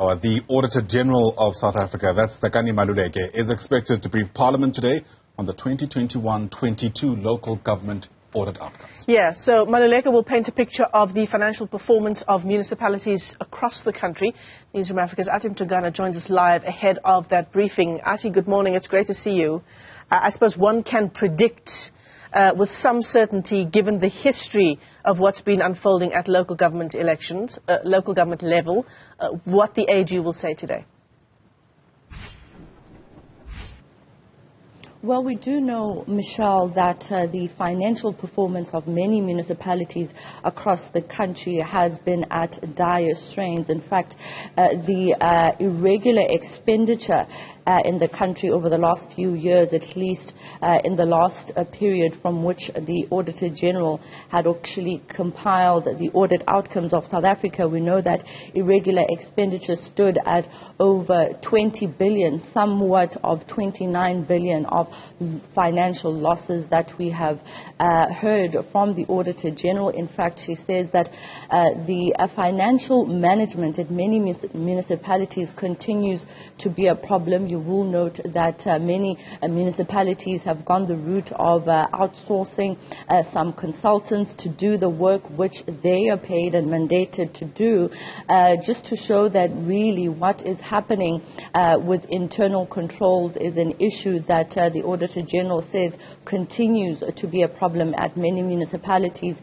The Auditor-General of South Africa, that's Tsakani Maluleke, is expected to brief Parliament today on the 2021-22 local government audit outcomes. Yeah, so Maluleke will paint a picture of the financial performance of municipalities across the country. Newzroom Afrika's Athi Mtongana joins us live ahead of that briefing. Athi, good morning. It's great to see you. I suppose one can predict with some certainty, given the history of what's been unfolding at local government elections, local government level, what the AG will say today. Well, we do know, Michelle, that the financial performance of many municipalities across the country has been at dire strains. In fact, the irregular expenditure in the country over the last few years, at least in the last period from which the Auditor-General had actually compiled the audit outcomes of South Africa, we know that irregular expenditure stood at over 20 billion, somewhat of 29 billion of financial losses that we have heard from the Auditor-General. In fact, she says that the financial management at many municipalities continues to be a problem. You will note that many municipalities have gone the route of outsourcing some consultants to do the work which they are paid and mandated to do, just to show that really what is happening with internal controls is an issue that the Auditor-General says continues to be a problem at many municipalities.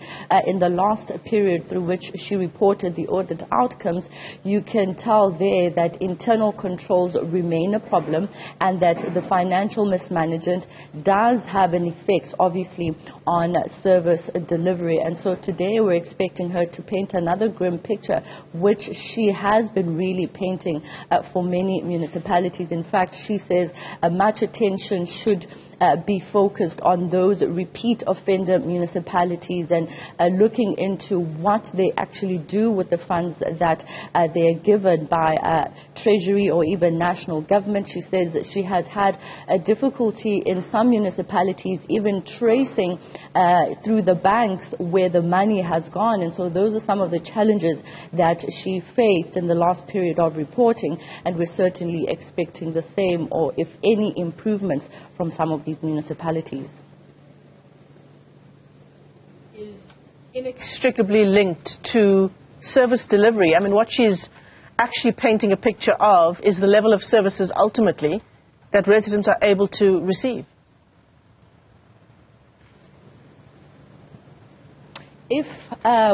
In the last period through which she reported the audit outcomes, you can tell there that internal controls remain a problem and that the financial mismanagement does have an effect, obviously, on service delivery. And so today we're expecting her to paint another grim picture, which she has been really painting for many municipalities. In fact, she says much attention should be focused on those repeat offender municipalities and looking into what they actually do with the funds that they are given by Treasury or even national government. She says that she has had a difficulty in some municipalities even tracing through the banks where the money has gone. And so those are some of the challenges that she faced in the last period of reporting, and we're certainly expecting the same, or if any improvements from some of these municipalities. Is inextricably linked to service delivery. I mean, what she's actually painting a picture of is the level of services ultimately that residents are able to receive. If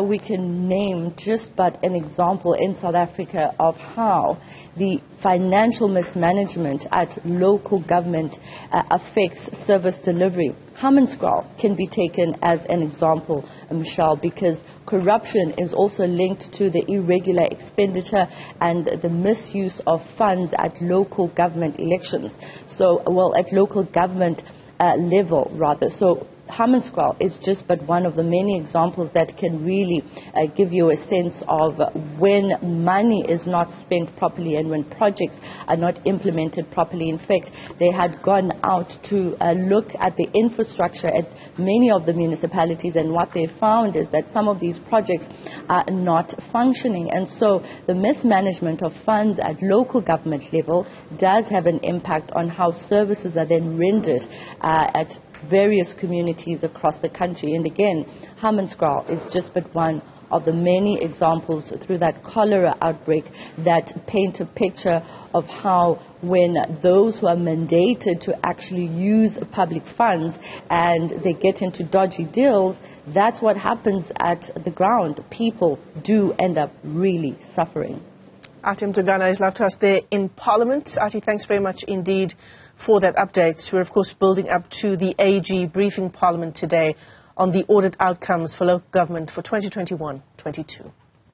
we can name just but an example in South Africa of how the financial mismanagement at local government affects service delivery, Hammanskraal can be taken as an example, Michelle, because corruption is also linked to the irregular expenditure and the misuse of funds at local government elections. So, well, at local government level, rather. So Hammanskraal is just but one of the many examples that can really give you a sense of when money is not spent properly and when projects are not implemented properly. In fact, they had gone out to look at the infrastructure at many of the municipalities, and what they found is that some of these projects are not functioning. And so the mismanagement of funds at local government level does have an impact on how services are then rendered at various communities across the country. And again, Hammanskraal is just but one of the many examples through that cholera outbreak that paint a picture of how when those who are mandated to actually use public funds and they get into dodgy deals, that's what happens at the ground. People do end up really suffering. Athi Mtongana is live to us there in Parliament. Athi, thanks very much indeed for that update. We're, of course, building up to the AG briefing Parliament today on the audit outcomes for local government for 2021-22.